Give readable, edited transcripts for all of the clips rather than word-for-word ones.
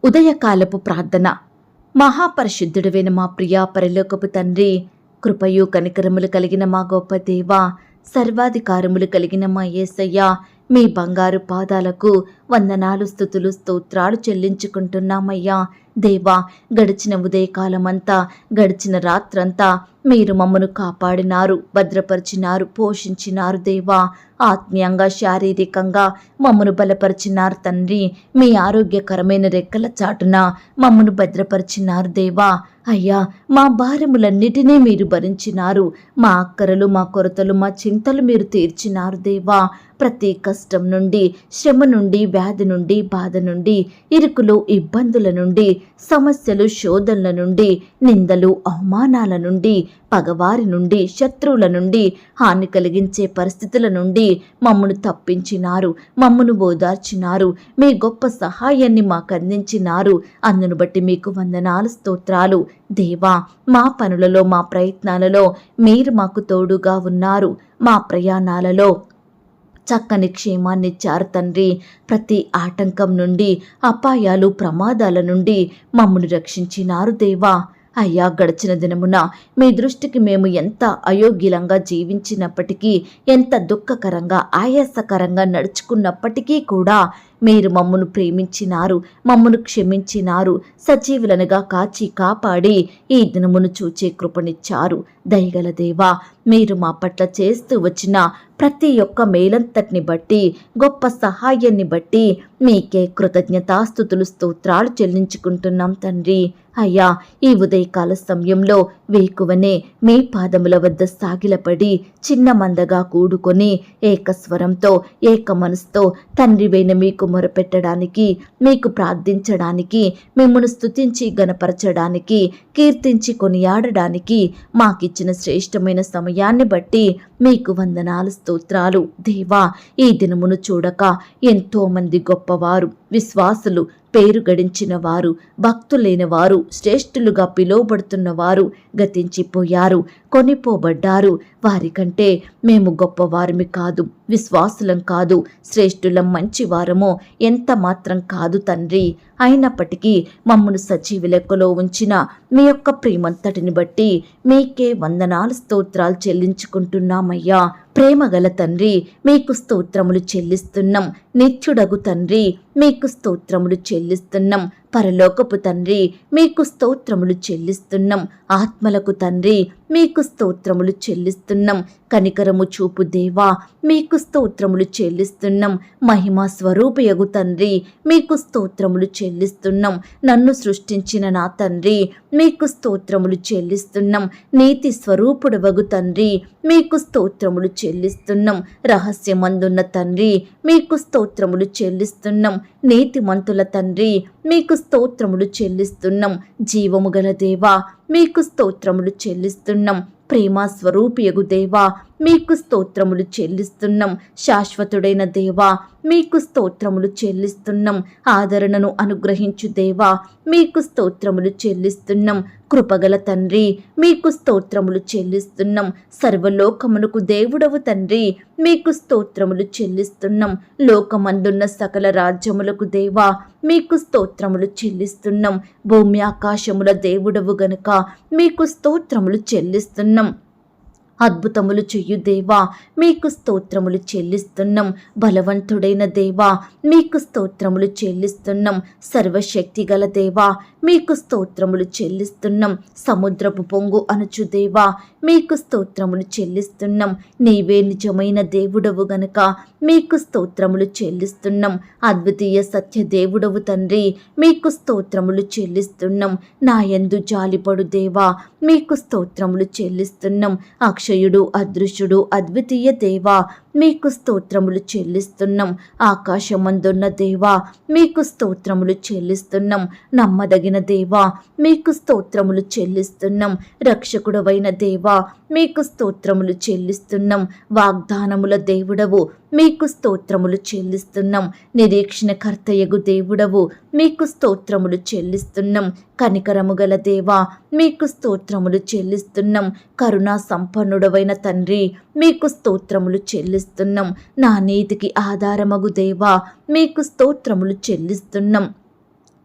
ఉదయకాలపు ప్రార్థన. మహాపరిశుద్ధుడైన మా ప్రియా పరలోకపు తండ్రి, కృపయు కనికరములు కలిగిన మా గొప్ప దేవా, సర్వాధికారములు కలిగిన మా యేసయ్య, మీ బంగారు పాదాలకు వందనాలు, స్తుతులు, స్తోత్రాలు చెల్లించుకుంటున్నామయ్యా. దేవా, గడిచిన ఉదయకాలమంతా, గడిచిన రాత్రంతా మీరు మమ్మను కాపాడినారు, భద్రపరిచినారు, పోషించినారు. దేవా, ఆత్మీయంగా శారీరకంగా మమ్మను బలపరిచినారు తండ్రి. మీ ఆరోగ్యకరమైన రెక్కల చాటున మమ్మను భద్రపరిచినారు. దేవా అయ్యా, మా భారములన్నిటినీ మీరు భరించినారు. మా అక్కరలు, మా కొరతలు, మా చింతలు మీరు తీర్చినారు. దేవా, ప్రతి కష్టం నుండి, శ్రమ నుండి, వ్యాధి నుండి, బాధ నుండి, ఇరుకులు, ఇబ్బందుల నుండి, సమస్యలు, శోధనల నుండి, నిందలు, అవమానాల నుండి, పగవారి నుండి, శత్రువుల నుండి, హాని కలిగించే పరిస్థితుల నుండి మమ్మను తప్పించినారు, మమ్మను ఓదార్చినారు. మీ గొప్ప సహాయాన్ని మాకు అందించినారు. అందును బట్టి మీకు వందనాలు, స్తోత్రాలు. దేవా, మా పనులలో, మా ప్రయత్నాలలో మీరు మాకు తోడుగా ఉన్నారు. మా ప్రయాణాలలో చక్కని క్షేమాన్నిచ్చారు తండ్రి. ప్రతి ఆటంకం నుండి, అపాయాలు, ప్రమాదాల నుండి మమ్మను రక్షించినారు. దేవా అయ్యా, గడిచిన దినమున మీ దృష్టికి మేము ఎంత అయోగ్యులంగా జీవించినప్పటికీ, ఎంత దుఃఖకరంగా, ఆయాసకరంగా నడుచుకున్నప్పటికీ కూడా మీరు మమ్మను ప్రేమించినారు, మమ్మను క్షమించినారు, సజీవులనుగా కాచి కాపాడి ఈ దినమును చూచే కృపనిచ్చారు. దయగల దేవా, మీరు మా పట్ల చేస్తూ వచ్చిన ప్రతి ఒక్క మేలంతటిని బట్టి, గొప్ప సహాయాన్ని బట్టి మీకే కృతజ్ఞతాస్తుతులు, స్తోత్రాలు చెల్లించుకుంటున్నాం తండ్రి. అయ్యా, ఈ ఉదయకాల సమయంలో వేకువనే మీ పాదముల వద్ద సాగిలపడి చిన్న మందగా కూడుకొని ఏకస్వరంతో, ఏక మనసుతో తండ్రివైన మీకు మొరపెట్టడానికి, మీకు ప్రార్థించడానికి, మిమ్మల్ని స్తుతించి గణపరచడానికి, కీర్తించి కొనియాడడానికి మాకిచ్చిన శ్రేష్టమైన సమయాన్ని బట్టి మీకు వందనాలు, స్తోత్రాలు. దేవా, ఈ దినమును చూడక ఎంతో మంది గొప్పవారు, విశ్వాసులు, పేరు గడించిన వారు, భక్తులైన వారు, శ్రేష్ఠులుగా పిలువబడుతున్న వారు గతించిపోయారు, కొనిపోబడ్డారు. వారికంటే మేము గొప్పవారమి కాదు, విశ్వాసులం కాదు, శ్రేష్ఠులం, మంచివారమో ఎంత మాత్రం కాదు తండ్రి. అయినప్పటికీ మమ్మను సజీవ లెక్కలో ఉంచిన మీ యొక్క ప్రేమంతటిని బట్టి మీకే వందనాలు, స్తోత్రాలు చెల్లించుకుంటున్నామయ్యా. ప్రేమగల తండ్రి, మీకు స్తోత్రములు చెల్లిస్తున్నాం. నిత్యుడగు తండ్రి, మీకు స్తోత్రములు చెల్లిస్తున్నాం. పరలోకపు తండ్రి, మీకు స్తోత్రములు చెల్లిస్తున్నాం. ఆత్మలకు తండ్రి, మీకు స్తోత్రములు చెల్లిస్తున్నాం. కనికరము చూపు దేవా, మీకు స్తోత్రములు చెల్లిస్తున్నాం. మహిమా స్వరూపయగు తండ్రి, మీకు స్తోత్రములు చెల్లిస్తున్నాం. నన్ను సృష్టించిన నా తండ్రి, మీకు స్తోత్రములు చెల్లిస్తున్నాం. నీతి స్వరూపుడవగు తండ్రి, మీకు స్తోత్రములు చెల్లిస్తున్నాం. రహస్యమందున్న తండ్రి, మీకు స్తోత్రములు చెల్లిస్తున్నాం. నీతిమంతుల తండ్రి, మీకు స్తోత్రములు చెల్లిస్తున్నాం. జీవము గల దేవా, మీకు స్తోత్రములు చెల్లిస్తున్నాం. ప్రేమ స్వరూపియగు దేవా, మీకు స్తోత్రములు చెల్లిస్తున్నాం. శాశ్వతుడైన దేవా, మీకు స్తోత్రములు చెల్లిస్తున్నాం. ఆదరణను అనుగ్రహించు దేవా, మీకు స్తోత్రములు చెల్లిస్తున్నాం. కృపగల తండ్రి, మీకు స్తోత్రములు చెల్లిస్తున్నాం. సర్వలోకమునకు దేవుడవు తండ్రి, మీకు స్తోత్రములు చెల్లిస్తున్నాం. లోకమందున్న సకల రాజ్యములకు దేవా, మీకు స్తోత్రములు చెల్లిస్తున్నాం. భూమి ఆకాశముల దేవుడవు గనుక మీకు స్తోత్రములు చెల్లిస్తున్నాం. అద్భుతములు చెయ్యు దేవా, మీకు స్తోత్రములు చెల్లిస్తున్నాం. బలవంతుడైన దేవా, మీకు స్తోత్రములు చెల్లిస్తున్నాం. సర్వశక్తి గల దేవా, మీకు స్తోత్రములు చెల్లిస్తున్నాం. సముద్రపు పొంగు అనుచు దేవా, మీకు స్తోత్రములు చెల్లిస్తున్నాం. నీవే నిజమైన దేవుడవు గనుక మీకు స్తోత్రములు చెల్లిస్తున్నాం. అద్వితీయ సత్య దేవుడవు తండ్రి, మీకు స్తోత్రములు చెల్లిస్తున్నాం. నా యందు జాలిపడు దేవా, మీకు స్తోత్రములు చెల్లిస్తున్నాం. అక్షయుడు, అదృశ్యుడు, అద్వితీయ దేవా, మీకు స్తోత్రములు చెల్లిస్తున్నాం. ఆకాశమందున్న దేవా, మీకు స్తోత్రములు చెల్లిస్తున్నాం. నమ్మదగిన దేవా, మీకు స్తోత్రములు చెల్లిస్తున్నాం. రక్షకుడవైన దేవా, మీకు స్తోత్రములు చెల్లిస్తున్నాం. వాగ్దానముల దేవుడవు, మీకు స్తోత్రములు చెల్లిస్తున్నాం. నిరీక్షణకర్తయగు దేవుడవు, మీకు స్తోత్రములు చెల్లిస్తున్నాం. కనికరము గల దేవా, మీకు స్తోత్రములు చెల్లిస్తున్నాం. కరుణా సంపన్నుడవైన తండ్రి, మీకు స్తోత్రములు చెల్లిస్తున్నాం. నా నీతికి ఆధారమగు దేవా, మీకు స్తోత్రములు చెల్లిస్తున్నాం.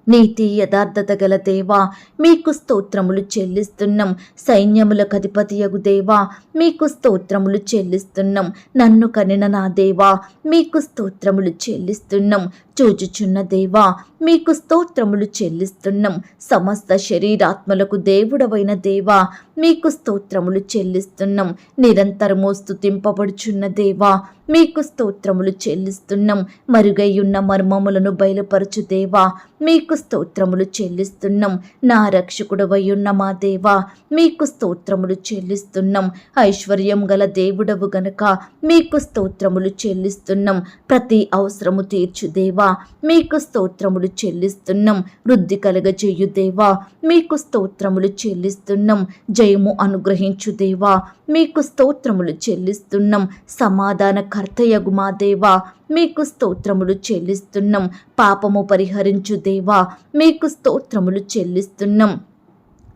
నీతి యథార్థత గల దేవా మీకు స్తోత్రములు చెల్లిస్తున్నాం. సైన్యములకు అధిపతియగు దేవా మీకు స్తోత్రములు చెల్లిస్తున్నాం. నన్ను కనిన నా దేవా మీకు స్తోత్రములు చెల్లిస్తున్నాం. చూచుచున్న దేవా మీకు స్తోత్రములు చెల్లిస్తున్నాం. సమస్త శరీరాత్మలకు దేవుడవైన దేవా మీకు స్తోత్రములు చెల్లిస్తున్నాం. నిరంతరము స్తుతింపబడుచున్న దేవా మీకు స్తోత్రములు చెల్లిస్తున్నాం. మరుగైయున్న మర్మములను బయలుపరచు దేవా మీకు స్తోత్రములు చెల్లిస్తున్నాం. నా రక్షకుడవయ్యున్న మా దేవా మీకు స్తోత్రములు చెల్లిస్తున్నాం. ఐశ్వర్యం గల దేవుడవు గనక మీకు స్తోత్రములు చెల్లిస్తున్నాం. ప్రతి అవసరము తీర్చు దేవా మీకు స్తోత్రములు చెల్లిస్తున్నాం. వృద్ధి కలగజేయు దేవా మీకు స్తోత్రములు చెల్లిస్తున్నాం. జయము అనుగ్రహించు దేవా మీకు స్తోత్రములు చెల్లిస్తున్నాం. సమాధాన కర్తయగు మా దేవా మీకు స్తోత్రములు చెల్లిస్తున్నాం. పాపము పరిహరించు దేవా మీకు స్తోత్రములు చెల్లిస్తున్నాం.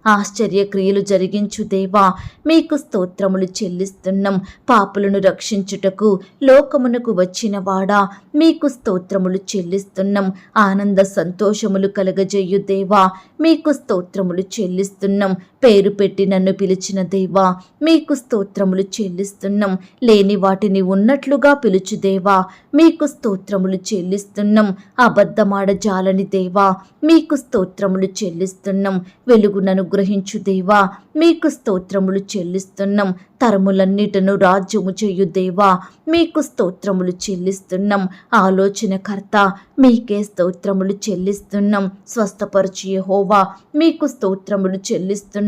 ఆశ్చర్యక్రియలు జరిగించు దేవా మీకు స్తోత్రములు చెల్లిస్తున్నాం. పాపులను రక్షించుటకు లోకమునకు వచ్చిన వాడా మీకు స్తోత్రములు చెల్లిస్తున్నాం. ఆనంద సంతోషములు కలగజేయు దేవా మీకు స్తోత్రములు చెల్లిస్తున్నాం. పేరు పెట్టి నన్ను పిలిచిన దేవా మీకు స్తోత్రములు చెల్లిస్తున్నాం. లేని వాటిని ఉన్నట్లుగా పిలుచు దేవా మీకు స్తోత్రములు చెల్లిస్తున్నాం. అబద్ధమాడ జాలని దేవా మీకు స్తోత్రములు చెల్లిస్తున్నాం. వెలుగునను గ్రహించు దేవా మీకు స్తోత్రములు చెల్లిస్తున్నాం. తరములన్నిటను రాజ్యము చేయు దేవా మీకు స్తోత్రములు చెల్లిస్తున్నాం. ఆలోచనకర్త మీకే స్తోత్రములు చెల్లిస్తున్నాం. స్వస్థపరచు యెహోవా మీకు స్తోత్రములు చెల్లిస్తున్నాం.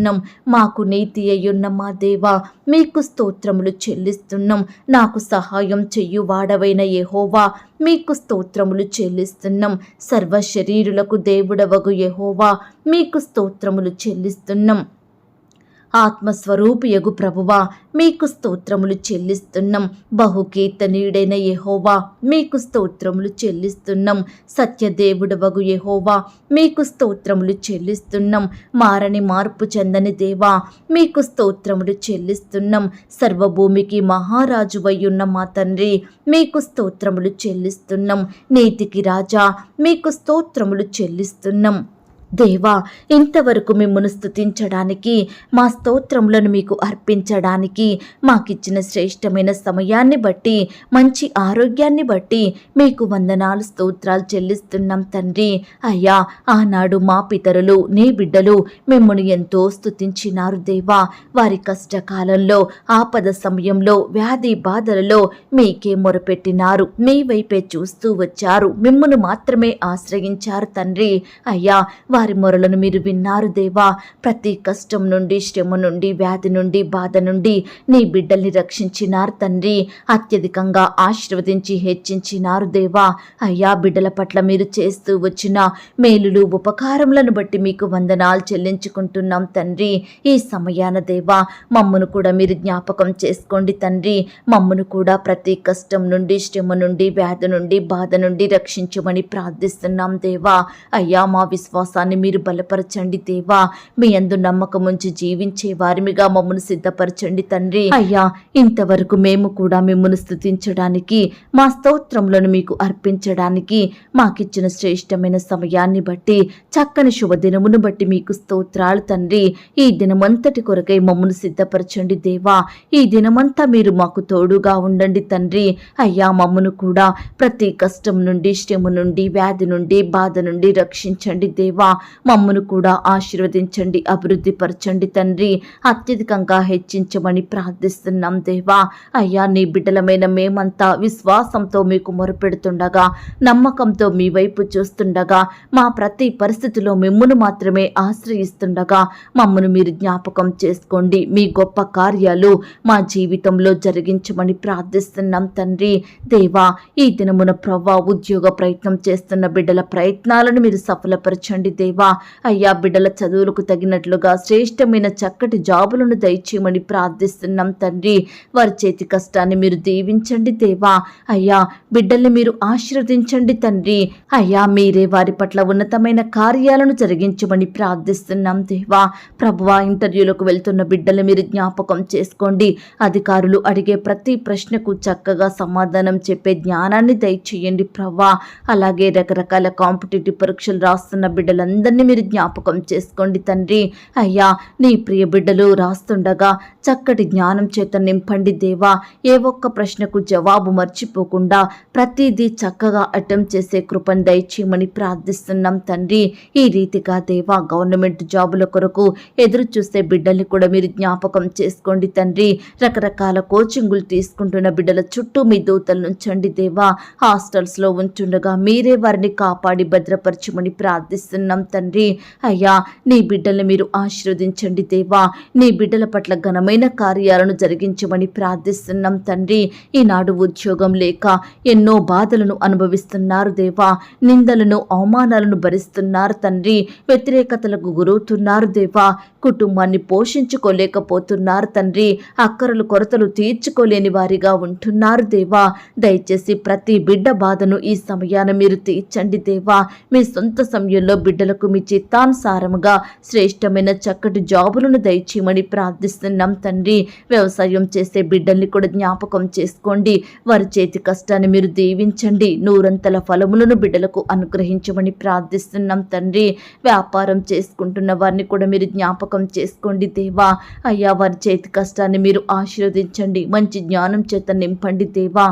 మాకు నీతి అయ్యున్న మా దేవా మీకు స్తోత్రములు చెల్లిస్తున్నాం. నాకు సహాయం చెయ్యు వాడవైన యెహోవా మీకు స్తోత్రములు చెల్లిస్తున్నాం. సర్వ శరీరులకు దేవుడవగు యెహోవా మీకు స్తోత్రములు చెల్లిస్తున్నాం. ఆత్మస్వరూపియగు ప్రభువా మీకు స్తోత్రములు చెల్లిస్తున్నాం. బహుకీర్తనీయుడైన యెహోవా మీకు స్తోత్రములు చెల్లిస్తున్నాం. సత్యదేవుడవగు యెహోవా మీకు స్తోత్రములు చెల్లిస్తున్నాం. మారని మార్పు చెందని దేవా మీకు స్తోత్రములు చెల్లిస్తున్నాం. సర్వభూమికి మహారాజువయ్యున్న మా తండ్రి మీకు స్తోత్రములు చెల్లిస్తున్నాం. నీతికి రాజా మీకు స్తోత్రములు చెల్లిస్తున్నాం. దేవా ఇంతవరకు మిమ్మను స్తుతించడానికి మా స్తోత్రములను మీకు అర్పించడానికి మాకిచ్చిన శ్రేష్టమైన సమయాన్ని బట్టి మంచి ఆరోగ్యాన్ని బట్టి మీకు వందనాలు స్తోత్రాలు చెల్లిస్తున్నాం తండ్రి. అయ్యా ఆనాడు మా పితరులు నీ బిడ్డలు మిమ్మల్ని ఎంతో స్తుతించినారు దేవా. వారి కష్టకాలంలో ఆపద సమయంలో వ్యాధి బాధలలో మీకే మొరపెట్టినారు. మీ వైపే చూస్తూ వచ్చారు. మిమ్మను మాత్రమే ఆశ్రయించారు తండ్రి. అయ్యా వారి మొరలను మీరు విన్నారు దేవా. ప్రతి కష్టం నుండి శ్రమ నుండి వ్యాధి నుండి బాధ నుండి నీ బిడ్డల్ని రక్షించినారు తండ్రి. అత్యధికంగా ఆశీర్వదించి హెచ్చించినారు దేవా. అయ్యా బిడ్డల పట్ల మీరు చేస్తూ వచ్చిన మేలులు ఉపకారములను బట్టి మీకు వందనాలు చెల్లించుకుంటున్నాం తండ్రి. ఈ సమయాన దేవా మమ్మను కూడా మీరు జ్ఞాపకం చేసుకోండి తండ్రి. మమ్మను కూడా ప్రతి కష్టం నుండి శ్రమ నుండి వ్యాధి నుండి బాధ నుండి రక్షించమని ప్రార్థిస్తున్నాం దేవా. అయ్యా మా విశ్వాసాన్ని మీరు బలపరచండి దేవా. మీ యందు నమ్మకం ఉంచి జీవించే వారిమిగా మమ్మను సిద్ధపరచండి తండ్రి. అయ్యా ఇంతవరకు మేము కూడా మిమ్మల్ని స్తుతించడానికి మా స్తోత్రములను మీకు అర్పించడానికి మాకిచ్చిన శ్రేష్టమైన సమయాన్ని బట్టి చక్కని శుభదినమును బట్టి మీకు స్తోత్రాలు తండ్రి. ఈ దినమంతటి కొరకై మమ్మను సిద్ధపరచండి దేవా. ఈ దినమంతా మీరు మాకు తోడుగా ఉండండి తండ్రి. అయ్యా మమ్మను కూడా ప్రతి కష్టం నుండి శ్రమ నుండి వ్యాధి నుండి బాధ నుండి రక్షించండి దేవా. మమ్మను కూడా ఆశీర్వదించండి, అభివృద్ధి పరచండి తండ్రి. అత్యధికంగా హెచ్చించమని ప్రార్థిస్తున్నాం దేవా. అయ్యా నీ బిడ్డలమైన మేమంతా విశ్వాసంతో మీకు మొరపెడుతుండగా నమ్మకంతో మీ వైపు చూస్తుండగా మా ప్రతి పరిస్థితిలో మిమ్మును మాత్రమే ఆశ్రయిస్తుండగా మమ్మను మీరు జ్ఞాపకం చేసుకోండి. మీ గొప్ప కార్యాలు మా జీవితంలో జరిగించమని ప్రార్థిస్తున్నాం తండ్రి. దేవా ఈ దినమున ప్రవ్వా ఉద్యోగ ప్రయత్నం చేస్తున్న బిడ్డల ప్రయత్నాలను మీరు సఫలపరచండి దేవా. దేవా. అయ్యా బిడ్డల చదువులకు తగినట్లుగా శ్రేష్టమైన చక్కటి జాబులను దయచేయమని ప్రార్థిస్తున్నాం తండ్రి. వారి చేతి కష్టాన్ని మీరు దీవించండి దేవా. అయ్యా బిడ్డల్ని మీరు ఆశీర్వదించండి తండ్రి. అయ్యా మీరే వారి పట్ల ఉన్నతమైన కార్యాలను జరిగించమని ప్రార్థిస్తున్నాం దేవా. ప్రభువా ఇంటర్వ్యూలకు వెళ్తున్న బిడ్డలు మీరు జ్ఞాపకం చేసుకోండి. అధికారులు అడిగే ప్రతి ప్రశ్నకు చక్కగా సమాధానం చెప్పే జ్ఞానాన్ని దయచేయండి ప్రభా. అలాగే రకరకాల కాంపిటేటివ్ పరీక్షలు రాస్తున్న బిడ్డలందరినీ మీరు జ్ఞాపకం చేసుకోండి తండ్రి. అయ్యా నీ ప్రియ బిడ్డలు రాస్తుండగా చక్కటి జ్ఞానం చేత నింపండి దేవా. ఏ ఒక్క ప్రశ్నకు జవాబు మర్చిపోకుండా ప్రతిదీ చక్కగా అటెంప్ట్ చేసే కృపను దయచేయమని ప్రార్థిస్తున్నాం తండ్రి. ఈ రీతిగా దేవా గవర్నమెంట్ జాబుల కొరకు ఎదురు చూసే బిడ్డల్ని కూడా మీరు జ్ఞాపకం చేసుకోండి తండ్రి. రకరకాల కోచింగులు తీసుకుంటున్న బిడ్డల చుట్టూ మీ దూతలు ఉంచండి దేవా. హాస్టల్స్లో ఉంచుండగా మీరే వారిని కాపాడి భద్రపరచమని ప్రార్థిస్తున్నాం తండ్రి. అయ్యా నీ బిడ్డల్ని మీరు ఆశీర్వదించండి దేవా. నీ బిడ్డల పట్ల ఘనమైన కార్యాలను జరిగించమని ప్రార్థిస్తున్నాం తండ్రి. ఈనాడు ఉద్యోగం లేక ఎన్నో బాధలను అనుభవిస్తున్నారు దేవా. నిందలను అవమానాలను భరిస్తున్నారు తండ్రి. వ్యతిరేకతలకు గురవుతున్నారు దేవా. కుటుంబాన్ని పోషించుకోలేకపోతున్నారు తండ్రి. అక్కరలు కొరతలు తీర్చుకోలేని వారిగా ఉంటున్నారు దేవా. దయచేసి ప్రతి బిడ్డ బాధను ఈ సమయాన మీరు తీర్చండి దేవా. మీ సొంత సమయంలో బిడ్డలకు మీ చిత్తానుసారముగా శ్రేష్టమైన చక్కటి జాబులను దయచేయమని ప్రార్థిస్తున్నాం తండ్రి. వ్యవసాయం చేసే బిడ్డల్ని కూడా జ్ఞాపకం చేసుకోండి. వారి చేతి కష్టాన్ని మీరు దీవించండి. నూరంతల ఫలములను బిడ్డలకు అనుగ్రహించమని ప్రార్థిస్తున్నాం తండ్రి. వ్యాపారం చేసుకుంటున్న వారిని కూడా మీరు జ్ఞాపకం చేసుకోండి దేవా. అయ్యా వారి చేతి కష్టాన్ని మీరు ఆశీర్వదించండి. మంచి జ్ఞానం చేత నింపండి దేవా.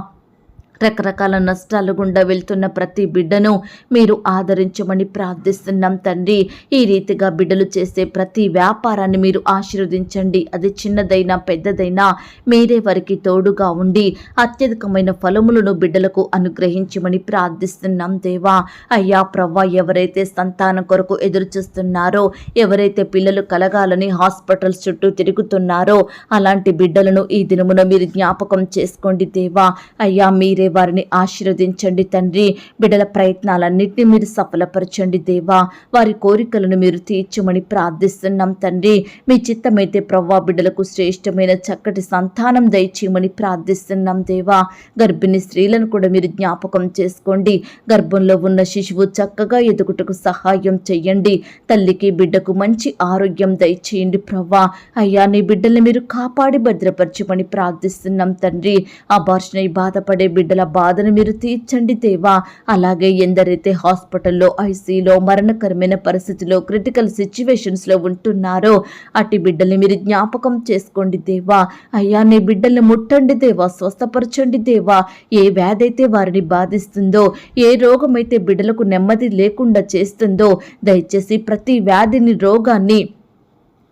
రకరకాల నష్టాలు గుండా వెళ్తున్న ప్రతి బిడ్డను మీరు ఆదరించమని ప్రార్థిస్తున్నాం తండ్రి. ఈ రీతిగా బిడ్డలు చేసే ప్రతి వ్యాపారాన్ని మీరు ఆశీర్వదించండి. అది చిన్నదైనా పెద్దదైనా మీరే వారికి తోడుగా ఉండి అత్యధికమైన ఫలములను బిడ్డలకు అనుగ్రహించమని ప్రార్థిస్తున్నాం దేవా. అయ్యా ప్రవ్వా ఎవరైతే సంతానం కొరకు ఎదురు చూస్తున్నారో, ఎవరైతే పిల్లలు కలగాలని హాస్పిటల్స్ చుట్టూ తిరుగుతున్నారో అలాంటి బిడ్డలను ఈ దినమున మీరు జ్ఞాపకం చేసుకోండి దేవా. అయ్యా మీరే వారిని ఆశీర్వదించండి తండ్రి. బిడ్డల ప్రయత్నాలన్నింటినీ మీరు సఫలపరచండి దేవా. వారి కోరికలను మీరు తీర్చమని ప్రార్థిస్తున్నాం తండ్రి. మీ చిత్తమైతే ప్రవ్వా బిడ్డలకు శ్రేష్టమైన చక్కటి సంతానం దయచేయమని ప్రార్థిస్తున్నాం దేవా. గర్భిణీ స్త్రీలను కూడా మీరు జ్ఞాపకం చేసుకోండి. గర్భంలో ఉన్న శిశువు చక్కగా ఎదుగుటకు సహాయం చెయ్యండి. తల్లికి బిడ్డకు మంచి ఆరోగ్యం దయచేయండి ప్రవ్వా. అయ్యా నీ బిడ్డల్ని మీరు కాపాడి భద్రపరచమని ప్రార్థిస్తున్నాం తండ్రి. అబార్షణ బాధపడే బిడ్డల బాధను మీరు తీర్చండి దేవా. అలాగే ఎందరైతే హాస్పిటల్లో ఐసీలో మరణకరమైన పరిస్థితిలో క్రిటికల్ సిచ్యువేషన్స్లో ఉంటున్నారో అటు బిడ్డల్ని మీరు జ్ఞాపకం చేసుకోండి దేవా. అయ్యా నీ బిడ్డల్ని ముట్టండి దేవా. స్వస్థపరచండి దేవా. ఏ వ్యాధి అయితే వారిని బాధిస్తుందో, ఏ రోగమైతే బిడ్డలకు నెమ్మది లేకుండా చేస్తుందో దయచేసి ప్రతి వ్యాధిని రోగాన్ని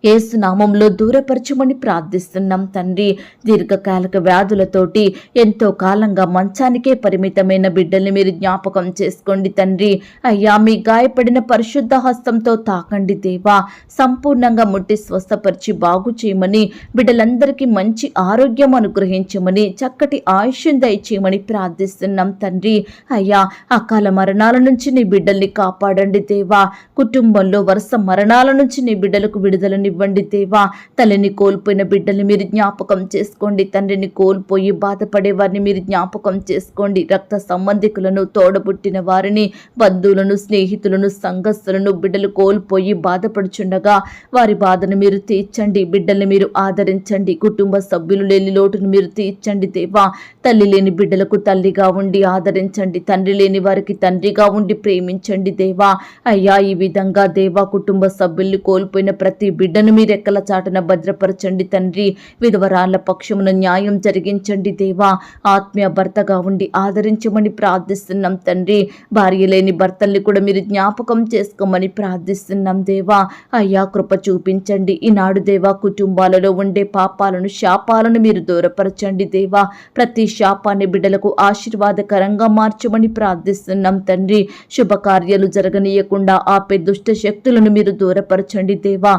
యేసు నామంలో దూరపరచమని ప్రార్థిస్తున్నాం తండ్రి. దీర్ఘకాలిక వ్యాధులతోటి ఎంతో కాలంగా మంచానికే పరిమితమైన బిడ్డల్ని మీరు జ్ఞాపకం చేసుకోండి తండ్రి. అయ్యా మీ గాయపడిన పరిశుద్ధ హస్తంతో తాకండి దేవా. సంపూర్ణంగా ముట్టి స్వస్థపరిచి బాగు చేయమని, బిడ్డలందరికీ మంచి ఆరోగ్యం అనుగ్రహించమని, చక్కటి ఆయుష్యం దయచేయమని ప్రార్థిస్తున్నాం తండ్రి. అయ్యా అకాల మరణాల నుంచి నీ బిడ్డల్ని కాపాడండి దేవా. కుటుంబంలో వరుస మరణాల నుంచి నీ బిడ్డలకు విడుదలని ఇవ్వండి దేవా. తల్లిని కోల్పోయిన బిడ్డల్ని మీరు జ్ఞాపకం చేసుకోండి. తండ్రిని కోల్పోయి బాధపడే వారిని మీరు జ్ఞాపకం చేసుకోండి. రక్త సంబంధికులను, తోడబుట్టిన వారిని, బంధువులను, స్నేహితులను, సంఘస్థులను బిడ్డలు కోల్పోయి బాధపడుచుండగా వారి బాధను మీరు తీర్చండి. బిడ్డల్ని మీరు ఆదరించండి. కుటుంబ సభ్యులు లేని లోటును మీరు తీర్చండి దేవా. తల్లి లేని బిడ్డలకు తల్లిగా ఉండి ఆదరించండి. తండ్రి లేని వారికి తండ్రిగా ఉండి ప్రేమించండి దేవా. అయ్యా ఈ విధంగా దేవా కుటుంబ సభ్యుల్ని కోల్పోయిన ప్రతి బిడ్డను మీరు రెక్కల చాటున భద్రపరచండి తండ్రి. విధవరాళ్ల పక్షమున న్యాయం జరిగించండి దేవా. ఆత్మీయ భర్తగా ఉండి ఆదరించమని ప్రార్థిస్తున్నాం తండ్రి. భార్య లేని భర్తల్ని కూడా మీరు జ్ఞాపకం చేసుకోమని ప్రార్థిస్తున్నాం దేవా. అయ్యా కృప చూపించండి. ఈనాడు దేవా కుటుంబాలలో ఉండే పాపాలను, శాపాలను మీరు దూరపరచండి దేవా. ప్రతి శాపాన్ని బిడ్డలకు ఆశీర్వాదకరంగా మార్చమని ప్రార్థిస్తున్నాం తండ్రి. శుభకార్యాలు జరగనీయకుండా ఆపే దుష్ట శక్తులను మీరు దూరపరచండి దేవా.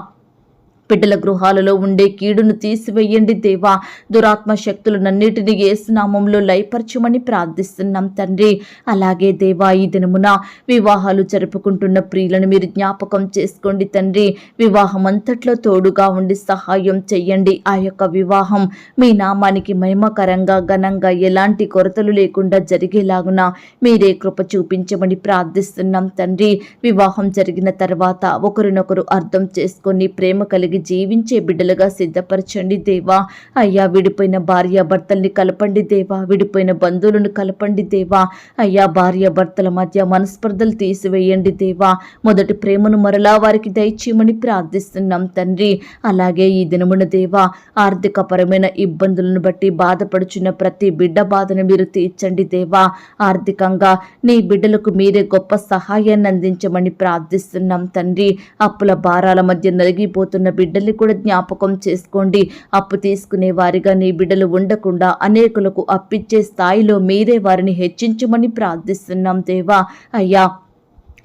బిడ్డల గృహాలలో ఉండే కీడును తీసివేయండి దేవా. దురాత్మ శక్తులనన్నిటినీ యేసు నామములో లయపరచమని ప్రార్థిస్తున్నాం తండ్రి. అలాగే దేవా, ఈ దినమున వివాహాలు జరుపుకుంటున్న ప్రియులను మీరు జ్ఞాపకం చేసుకోండి తండ్రి. వివాహం అంతట్లో తోడుగా ఉండి సహాయం చెయ్యండి. ఆ యొక్క వివాహం మీ నామానికి మహిమకరంగా ఘనంగా ఎలాంటి కొరతలు లేకుండా జరిగేలాగున మీరే కృప చూపించమని ప్రార్థిస్తున్నాం తండ్రి. వివాహం జరిగిన తర్వాత ఒకరినొకరు అర్థం చేసుకొని ప్రేమ కలిగి జీవించే బిడ్డలుగా సిద్ధపరచండి దేవా. అయ్యా, విడిపోయిన భార్యాభర్తల్ని కలపండి దేవా. విడిపోయిన బంధువులను కలపండి దేవా. అయ్యా, భార్యాభర్తల మధ్య మనస్పర్ధలు తీసివేయండి దేవా. మొదటి ప్రేమను మరలా వారికి దయచేయమని ప్రార్థిస్తున్నాం తండ్రి. అలాగే ఈ దినమున దేవా, ఆర్థికపరమైన ఇబ్బందులను బట్టి బాధపడుచున్న ప్రతి బిడ్డ బాధను మీరు తీర్చండి దేవా. ఆర్థికంగా నీ బిడ్డలకు మీరే గొప్ప సహాయాన్ని అందించమని ప్రార్థిస్తున్నాం తండ్రి. అప్పుల భారాల మధ్య నలిగిపోతున్న బిడ్డల్ని కూడా జ్ఞాపకం చేసుకోండి. అప్పు తీసుకునే వారిగా నీ బిడ్డలు ఉండకుండా అనేకులకు అప్పిచ్చే స్థాయిలో మీరే వారిని హెచ్చించమని ప్రార్థిస్తున్నాం దేవా. అయ్యా,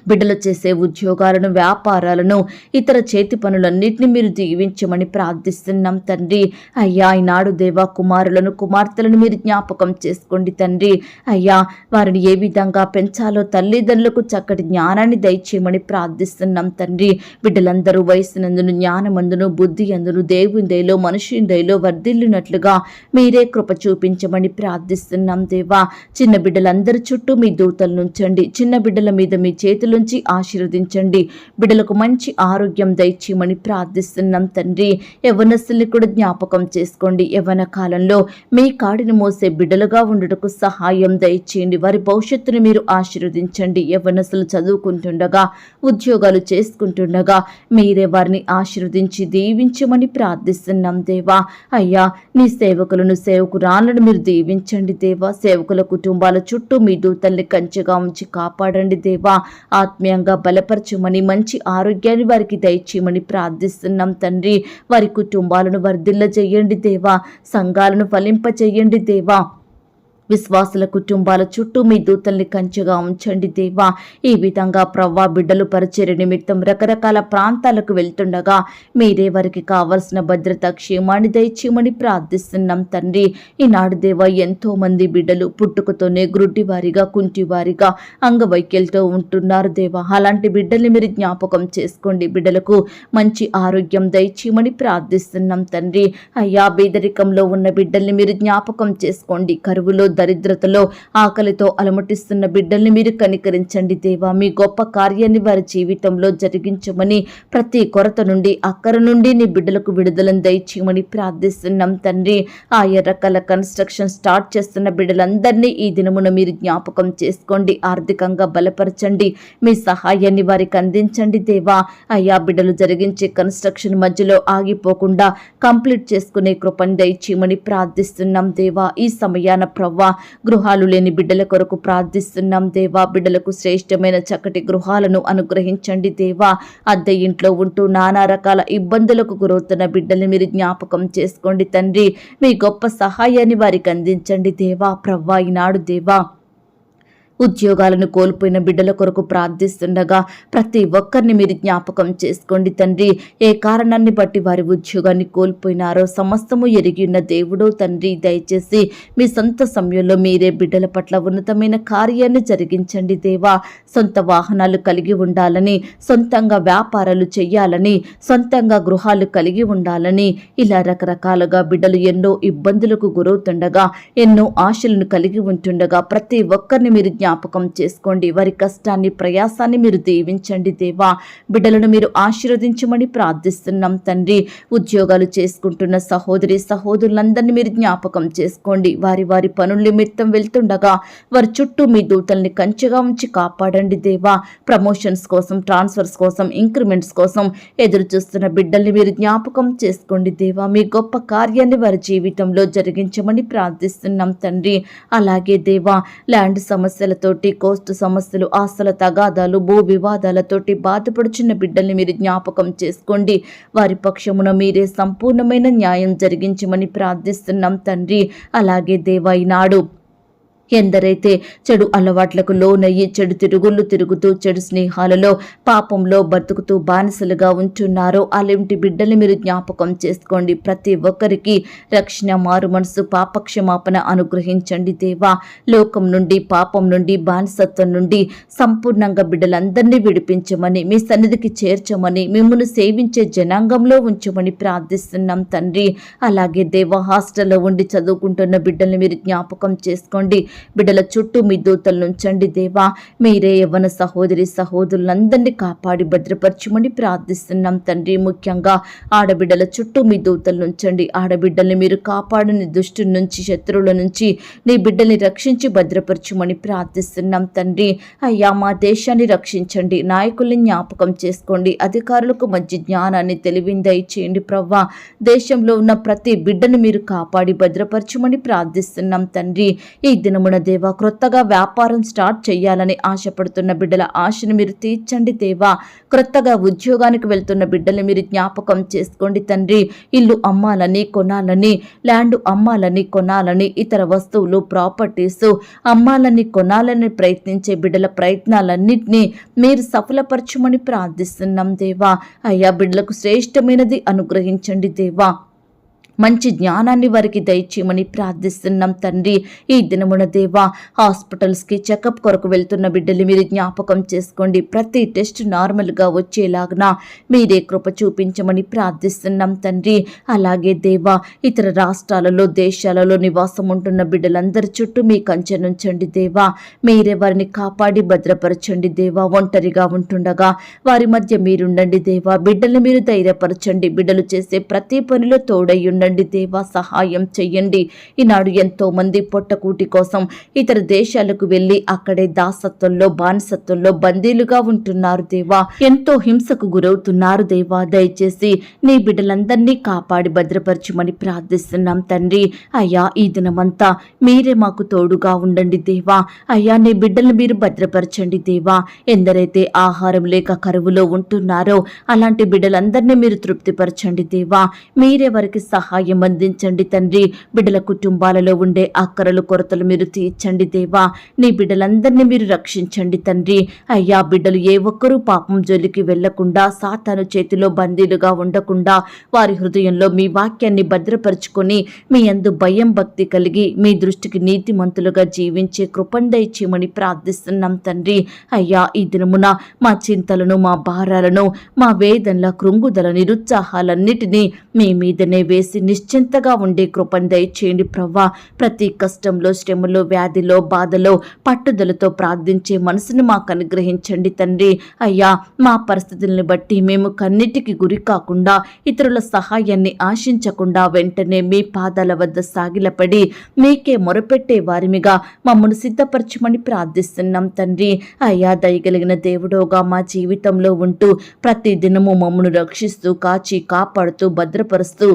బిడ్డలు చేసే ఉద్యోగాలను, వ్యాపారాలను, ఇతర చేతి పనులన్నింటినీ మీరు దీవించమని ప్రార్థిస్తున్నాం తండ్రి. అయ్యా, ఈనాడు దేవా, కుమారులను, కుమార్తెలను మీరు జ్ఞాపకం చేసుకోండి తండ్రి. అయ్యా, వారిని ఏ విధంగా పెంచాలో తల్లిదండ్రులకు చక్కటి జ్ఞానాన్ని దయచేయమని ప్రార్థిస్తున్నాం తండ్రి. బిడ్డలందరూ వయసునందును, జ్ఞానమందును, బుద్ధి అందును, దేవుని దయలో, మనుషుని దయలో వర్ధిల్లునట్లుగా మీరే కృప చూపించమని ప్రార్థిస్తున్నాం దేవా. చిన్న బిడ్డలందరి చుట్టూ మీ దూతలు నుంచండి. చిన్న బిడ్డల మీద మీ చేతులు నుంచి ఆశీర్వదించండి. బిడ్డలకు మంచి ఆరోగ్యం దయచేయమని ప్రార్థిస్తున్నాం తండ్రి. యవ్వనస్తుల్ని కూడా జ్ఞాపకం చేసుకోండి. యవ్వన కాలంలో మీ కాడిని మోసే బిడ్డలుగా ఉండటకు సహాయం దయచేయండి. వారి భవిష్యత్తును మీరు ఆశీర్వదించండి. యవ్వనస్తులు చదువుకుంటుండగా, ఉద్యోగాలు చేసుకుంటుండగా మీరే వారిని ఆశీర్వదించి దీవించమని ప్రార్థిస్తున్నాం దేవా. అయ్యా, నీ సేవకులను, సేవకురాళ్లను మీరు దీవించండి దేవా. సేవకుల కుటుంబాల చుట్టూ మీ దూతల్ని కంచెగా ఉంచి కాపాడండి దేవా. ఆత్మీయంగా బలపరచమని, మంచి ఆరోగ్యాన్ని వారికి దయచేయమని ప్రార్థిస్తున్నాం తండ్రి. వారి కుటుంబాలను వర్ధిల్ల చేయండి దేవా. సంఘాలను ఫలింపచేయండి దేవా. విశ్వాసుల కుటుంబాల చుట్టూ మీ దూతల్ని కంచెగా ఉంచండి దేవా. ఈ విధంగా ప్రవ్వా, బిడ్డలు పరిచర్య నిమిత్తం రకరకాల ప్రాంతాలకు వెళ్తుండగా మీరే వారికి కావలసిన భద్రత, క్షేమాన్ని దయచేయమని ప్రార్థిస్తున్నాం తండ్రి. ఈనాడు దేవా, ఎంతో మంది బిడ్డలు పుట్టుకతోనే గ్రుడ్డివారిగా, కుంటివారిగా, అంగవైకల్యంతో ఉంటున్నారు దేవా. అలాంటి బిడ్డల్ని మీరు జ్ఞాపకం చేసుకోండి. బిడ్డలకు మంచి ఆరోగ్యం దయచేయమని ప్రార్థిస్తున్నాం తండ్రి. అయ్యా, పేదరికంలో ఉన్న బిడ్డల్ని మీరు జ్ఞాపకం చేసుకోండి. కరువులో, దరిద్రతలో, ఆకలితో అలమటిస్తున్న బిడ్డల్ని మీరు కనికరించండి దేవా. మీ గొప్ప కార్యాన్ని వారి జీవితంలో జరిగించమని, ప్రతి కొరత నుండి, అక్కర నుండి నీ బిడ్డలకు విడుదలను దయచేయమని ప్రార్థిస్తున్నాం తండ్రి. ఆయా రకాల కన్స్ట్రక్షన్ స్టార్ట్ చేస్తున్న బిడ్డలందరినీ ఈ దినమున మీరు జ్ఞాపకం చేసుకోండి. ఆర్థికంగా బలపరచండి. మీ సహాయాన్ని వారికి అందించండి దేవా. అయ్యా, బిడ్డలు జరిగించే కన్స్ట్రక్షన్ మధ్యలో ఆగిపోకుండా కంప్లీట్ చేసుకునే కృపను దయచేయమని ప్రార్థిస్తున్నాం దేవా. ఈ సమయాన ప్రవ్వా, గృహాలు లేని బిడ్డల కొరకు ప్రార్థిస్తున్నాం దేవా. బిడ్డలకు శ్రేష్టమైన చక్కటి గృహాలను అనుగ్రహించండి దేవా. అద్దె ఇంట్లో ఉంటూ నానా రకాల ఇబ్బందులకు గురవుతున్న బిడ్డల్ని మీరు జ్ఞాపకం చేసుకోండి తండ్రి. మీ గొప్ప సహాయాన్ని వారికి అందించండి దేవా. ప్రవ్వా, ఈనాడు దేవా, ఉద్యోగాలను కోల్పోయిన బిడ్డల కొరకు ప్రార్థిస్తుండగా ప్రతి ఒక్కరిని మీరు జ్ఞాపకం చేసుకోండి తండ్రి. ఏ కారణాన్ని బట్టి వారి ఉద్యోగాన్ని కోల్పోయినారో సమస్తము ఎరిగి ఉన్న దేవుడో తండ్రి, దయచేసి మీ సొంత సమయంలో మీరే బిడ్డల పట్ల ఉన్నతమైన కార్యాన్ని జరిగించండి దేవా. సొంత వాహనాలు కలిగి ఉండాలని, సొంతంగా వ్యాపారాలు చేయాలని, సొంతంగా గృహాలు కలిగి ఉండాలని, ఇలా రకరకాలుగా బిడ్డలు ఎన్నో ఇబ్బందులకు గురవుతుండగా, ఎన్నో ఆశలను కలిగి ఉంటుండగా ప్రతి ఒక్కరిని మీరు జ్ఞాపకం చేసుకోండి. వారి కష్టాన్ని, ప్రయాసాన్ని మీరు దీవించండి దేవా. బిడ్డలను మీరు ఆశీర్వదించమని ప్రార్థిస్తున్నాం తండ్రి. ఉద్యోగాలు చేసుకుంటున్న సహోదరి సహోదరులందరినీ మీరు జ్ఞాపకం చేసుకోండి. వారి వారి పనుల నిమిత్తం వెళ్తుండగా వారి చుట్టూ మీ దూతల్ని కంచెగా ఉంచి కాపాడండి దేవా. ప్రమోషన్స్ కోసం, ట్రాన్స్ఫర్స్ కోసం, ఇంక్రిమెంట్స్ కోసం ఎదురు చూస్తున్న బిడ్డల్ని మీరు జ్ఞాపకం చేసుకోండి దేవా. మీ గొప్ప కార్యాన్ని వారి జీవితంలో జరిగించమని ప్రార్థిస్తున్నాం తండ్రి. అలాగే దేవా, ల్యాండ్ సమస్యలతోటి, కోర్టు సమస్యలు, ఆస్తుల తగాదాలు, భూ వివాదాలతోటి బాధపడుచున్న బిడ్డల్ని మీరు జ్ఞాపకం చేసుకోండి. వారి పక్షమున మీరే సంపూర్ణమైన న్యాయం జరిగించమని ప్రార్థిస్తున్నాం తండ్రి. అలాగే దేవా, ఈనాడు ఎందరైతే చెడు అలవాట్లకు లోనయ్యి చెడు తిరుగుళ్ళు తిరుగుతూ చెడు స్నేహాలలో పాపంలో బతుకుతూ బానిసలుగా ఉంటున్నారో అలాంటి బిడ్డల్ని మీరు జ్ఞాపకం చేసుకోండి. ప్రతి ఒక్కరికి రక్షణ, మారు మనసు, పాపక్షమాపణ అనుగ్రహించండి దేవా. లోకం నుండి, పాపం నుండి, బానిసత్వం నుండి సంపూర్ణంగా బిడ్డలందరినీ విడిపించమని, మీ సన్నిధికి చేర్చమని, మిమ్మల్ని సేవించే జనాంగంలో ఉంచమని ప్రార్థిస్తున్నాం తండ్రి. అలాగే దేవా, హాస్టల్లో ఉండి చదువుకుంటున్న బిడ్డల్ని మీరు జ్ఞాపకం చేసుకోండి. బిడ్డల చుట్టూ మీ దూతలను ఉంచండి దేవా. మీరే యవ్వన సహోదరి సహోదరులందరినీ కాపాడి భద్రపరచమని ప్రార్థిస్తున్నాం తండ్రి. ముఖ్యంగా ఆడబిడ్డల చుట్టూ మీ దూతలను ఉంచండి. ఆడబిడ్డల్ని మీరు కాపాడని దుష్టు నుంచి, శత్రువుల నుంచి నీ బిడ్డల్ని రక్షించి భద్రపరచమని ప్రార్థిస్తున్నాం తండ్రి. అయ్యా, మా దేశాన్ని రక్షించండి. నాయకుల్ని జ్ఞాపకం చేసుకోండి. అధికారులకు మంచి జ్ఞానాన్ని, తెలివిని దయచేయండి ప్రవ్వా. దేశంలో ఉన్న ప్రతి బిడ్డను మీరు కాపాడి భద్రపరచమని ప్రార్థిస్తున్నాం తండ్రి. ఈ దినమున దేవా, క్రొత్తగా వ్యాపారం స్టార్ట్ చేయాలని ఆశపడుతున్న బిడ్డల ఆశను మీరు తీర్చండి దేవా. క్రొత్తగా ఉద్యోగానికి వెళ్తున్న బిడ్డలు మీరు జ్ఞాపకం చేసుకోండి తండ్రి. ఇల్లు అమ్మాలని, కొనాలని, ల్యాండ్ అమ్మాలని, కొనాలని, ఇతర వస్తువులు, ప్రాపర్టీస్ అమ్మాలని, కొనాలని ప్రయత్నించే బిడ్డల ప్రయత్నాలన్నింటినీ మీరు సఫలపరచమని ప్రార్థిస్తున్నాం దేవా. అయ్యా, బిడ్డలకు శ్రేష్టమైనది అనుగ్రహించండి దేవా. మంచి జ్ఞానాన్ని వారికి దయచేయమని ప్రార్థిస్తున్నాం తండ్రి. ఈ దినమున దేవా, హాస్పిటల్స్కి చెకప్ కొరకు వెళ్తున్న బిడ్డలు మీరు జ్ఞాపకం చేసుకోండి. ప్రతి టెస్ట్ నార్మల్గా వచ్చేలాగా మీరే కృప చూపించమని ప్రార్థిస్తున్నాం తండ్రి. అలాగే దేవా, ఇతర రాష్ట్రాలలో, దేశాలలో నివాసం ఉంటున్న బిడ్డలందరి చుట్టూ మీ కంచె నుంచండి దేవా. మీరే వారిని కాపాడి భద్రపరచండి దేవా. ఒంటరిగా ఉంటుండగా వారి మధ్య మీరుండండి దేవా. బిడ్డల్ని మీరు ధైర్యపరచండి. బిడ్డలు చేసే ప్రతి పనిలో తోడయ్యుండండి దేవా. సహాయం చెయ్యండి. ఈనాడు ఎంతో మంది పొట్టకూటి కోసం ఇతర దేశాలకు వెళ్లి అక్కడే దాసత్వంలో, బానిసత్వంలో బందీలుగా ఉంటున్నారు దేవా. ఎంతో హింసకు గురవుతున్నారు దేవా. దయచేసి నీ బిడ్డలందరినీ కాపాడి భద్రపరచమని ప్రార్థిస్తున్నాం తండ్రి. అయ్యా, ఈ దినమంతా మీరే మాకు తోడుగా ఉండండి దేవా. అయ్యా, నీ బిడ్డలను మీరు భద్రపరచండి దేవా. ఎందరైతే ఆహారం లేక కరువులో ఉంటున్నారో అలాంటి బిడ్డలందరినీ మీరు తృప్తిపరచండి దేవా. మీరే వారికి సహాయం అందించండి తండ్రి. బిడ్డల కుటుంబాలలో ఉండే అక్కరలు, కొరతలు మీరు తీర్చండి దేవా. నీ బిడ్డలందరినీ మీరు రక్షించండి తండ్రి. అయ్యా, బిడ్డలు ఏ ఒక్కరూ పాపం జోలికి వెళ్లకుండా, సాతాను చేతిలో బందీలుగా ఉండకుండా వారి హృదయంలో మీ వాక్యాన్ని భద్రపరుచుకొని మీ యందు భయం, భక్తి కలిగి మీ దృష్టికి నీతిమంతులుగా జీవించే కృపను దయచేయమని ప్రార్థిస్తున్నాం తండ్రి. అయ్యా, ఈ దినమున మా చింతలను, మా భారాలను, మా వేదనల, కృంగుదల, నిరుత్సాహాలన్నిటినీ మీ మీదనే వేసి నిశ్చింతగా ఉండే కృపను దయచేయండి ప్రవ్వా. ప్రతి కష్టంలో, శ్రమలో, వ్యాధిలో, బాధలో పట్టుదలతో ప్రార్థించే మనసును మాకు అనుగ్రహించండి తండ్రి. అయ్యా, మా పరిస్థితులను బట్టి మేము కన్నిటికి గురి కాకుండా, ఇతరుల సహాయాన్ని ఆశించకుండా వెంటనే మీ పాదాల వద్ద సాగిలపడి మీకే మొరపెట్టే వారిమిగా మమ్మల్ని సిద్ధపరచమని ప్రార్థిస్తున్నాం తండ్రి. అయ్యా, దయగలిగిన దేవుడోగా మా జీవితంలో ఉంటూ ప్రతి దినము మమ్మల్ని రక్షిస్తూ, కాచి, కాపాడుతూ, భద్రపరుస్తూ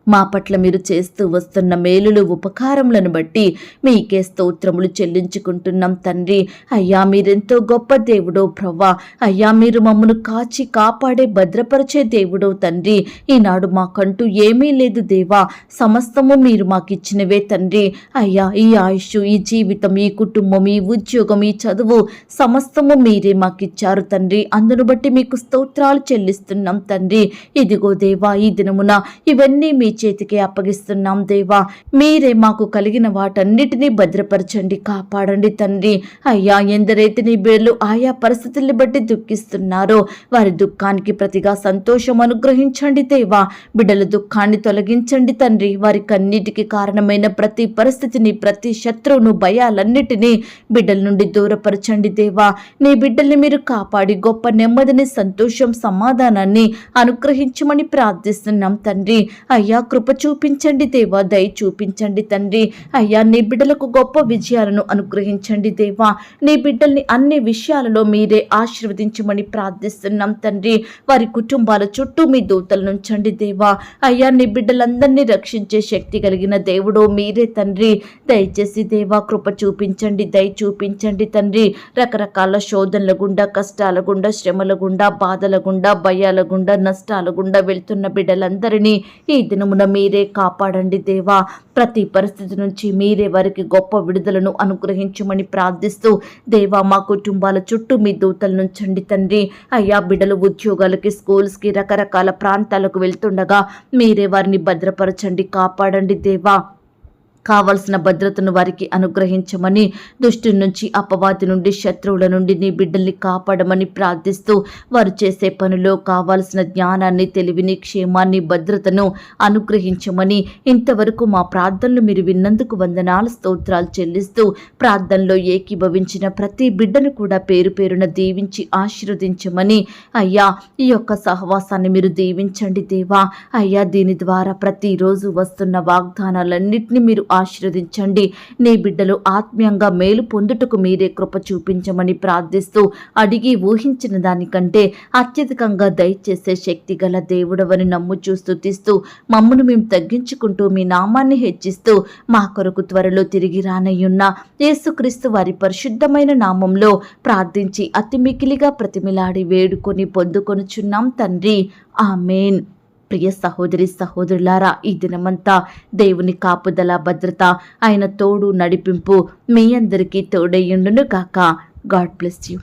మా పట్ల మీరు చేస్తూ వస్తున్న మేలులు, ఉపకారములను బట్టి మీకే స్తోత్రములు చెల్లించుకుంటున్నాం తండ్రి. అయ్యా, మీరెంతో గొప్ప దేవుడో ప్రవ్వా. అయ్యా, మీరు మమ్మను కాచి, కాపాడే, భద్రపరిచే దేవుడో తండ్రి. ఈనాడు మాకంటూ ఏమీ లేదు దేవా. సమస్తము మీరు మాకిచ్చినవే తండ్రి. అయ్యా, ఈ ఆయుష్, ఈ జీవితం, ఈ కుటుంబం, ఈ ఉద్యోగం, ఈ చదువు సమస్తము మీరే మాకిచ్చారు తండ్రి. అందును బట్టి మీకు స్తోత్రాలు చెల్లిస్తున్నాం తండ్రి. ఇదిగో దేవా, ఈ దినమున ఇవన్నీ మీ చేతికి అప్పగిస్తున్నాం దేవా. మీరే మాకు కలిగిన వాటన్నిటినీ భద్రపరచండి, కాపాడండి తండ్రి. అయ్యా, ఎందరైతే నీ బిడ్డలు ఆయా పరిస్థితుల్ని బట్టి దుఃఖిస్తున్నారో వారి దుఃఖానికి ప్రతిగా సంతోషం అనుగ్రహించండి దేవా. బిడ్డల దుఃఖాన్ని తొలగించండి తండ్రి. వారి కన్నిటికి కారణమైన ప్రతి పరిస్థితిని, ప్రతి శత్రువును, భయాలన్నిటినీ బిడ్డల నుండి దూరపరచండి దేవా. నీ బిడ్డల్ని మీరు కాపాడి గొప్ప నెమ్మదిని, సంతోషం, సమాధానాన్ని అనుగ్రహించమని ప్రార్థిస్తున్నాం తండ్రి. అయ్యా, కృప చూపించండి దేవా. దయ చూపించండి తండ్రి. అయ్యా, నీ బిడ్డలకు గొప్ప విజయాలను అనుగ్రహించండి దేవా. నీ బిడ్డల్ని అన్ని విషయాలలో మీరే ఆశీర్వదించమని ప్రార్థిస్తున్నాం తండ్రి. వారి కుటుంబాల చుట్టూ మీ దూతలను ఉంచండి దేవా. అయ్యా, నీ బిడ్డలందరినీ రక్షించే శక్తి కలిగిన దేవుడో మీరే తండ్రి. దయచేసి దేవా, కృప చూపించండి, దయ చూపించండి తండ్రి. రకరకాల శోధనల గుండా, కష్టాల గుండా, శ్రమల గుండా, బాధల గుండా, భయాల గుండా, నష్టాల గుండా వెళ్తున్న బిడ్డలందరినీ ఈ దినమున దినమున మీరే కాపాడండి దేవా. ప్రతి పరిస్థితి నుంచి మీరే వారికి గొప్ప విడుదలను అనుగ్రహించమని ప్రార్థిస్తూ దేవా, మా కుటుంబాల చుట్టూ మీ దూతలు నుంచండి తండ్రి. అయ్యా, బిడ్డలు ఉద్యోగాలకి, స్కూల్స్కి, రకరకాల ప్రాంతాలకు వెళ్తుండగా మీరే వారిని భద్రపరచండి, కాపాడండి దేవా. కావలసిన భద్రతను వారికి అనుగ్రహించమని, దుష్టు నుంచి, అపవాది నుండి, శత్రువుల నుండి నీ బిడ్డల్ని కాపాడమని ప్రార్థిస్తూ వారు చేసే పనిలో కావాల్సిన జ్ఞానాన్ని, తెలివిని, క్షేమాన్ని, భద్రతను అనుగ్రహించమని, ఇంతవరకు మా ప్రార్థనలు మీరు విన్నందుకు వందనాలు, స్తోత్రాలు చెల్లిస్తూ ప్రార్థనలో ఏకీభవించిన ప్రతి బిడ్డను కూడా పేరు పేరున దీవించి ఆశీర్వదించమని, అయ్యా ఈ యొక్క సహవాసాన్ని మీరు దీవించండి దేవా. అయ్యా, దీని ద్వారా ప్రతిరోజు వస్తున్న వాగ్దానాలన్నింటినీ మీరు ఆశీర్వదించండి. నీ బిడ్డలు ఆత్మీయంగా మేలు పొందుటకు మీరే కృప చూపించమని ప్రార్థిస్తూ అడిగి ఊహించిన దానికంటే అత్యధికంగా దయచేసే శక్తి గల దేవుడవని నమ్ముచూ స్తుతిస్తూ మమ్మను మేము తగ్గించుకుంటూ మీ నామాన్ని హెచ్చిస్తూ మా కొరకు త్వరలో తిరిగి రానయ్యున్న యేసుక్రీస్తు వారి పరిశుద్ధమైన నామంలో ప్రార్థించి అతి మికిలిగా ప్రతిమిలాడి వేడుకొని పొందుకొనుచున్నాం తండ్రి. ఆమేన్. ప్రియ సహోదరి సహోదరులారా, ఈ దినమంతా దేవుని కాపుదల, భద్రత, ఆయన తోడు నడిపింపు మీ అందరికీ తోడయ్యుండును గాక. God bless you.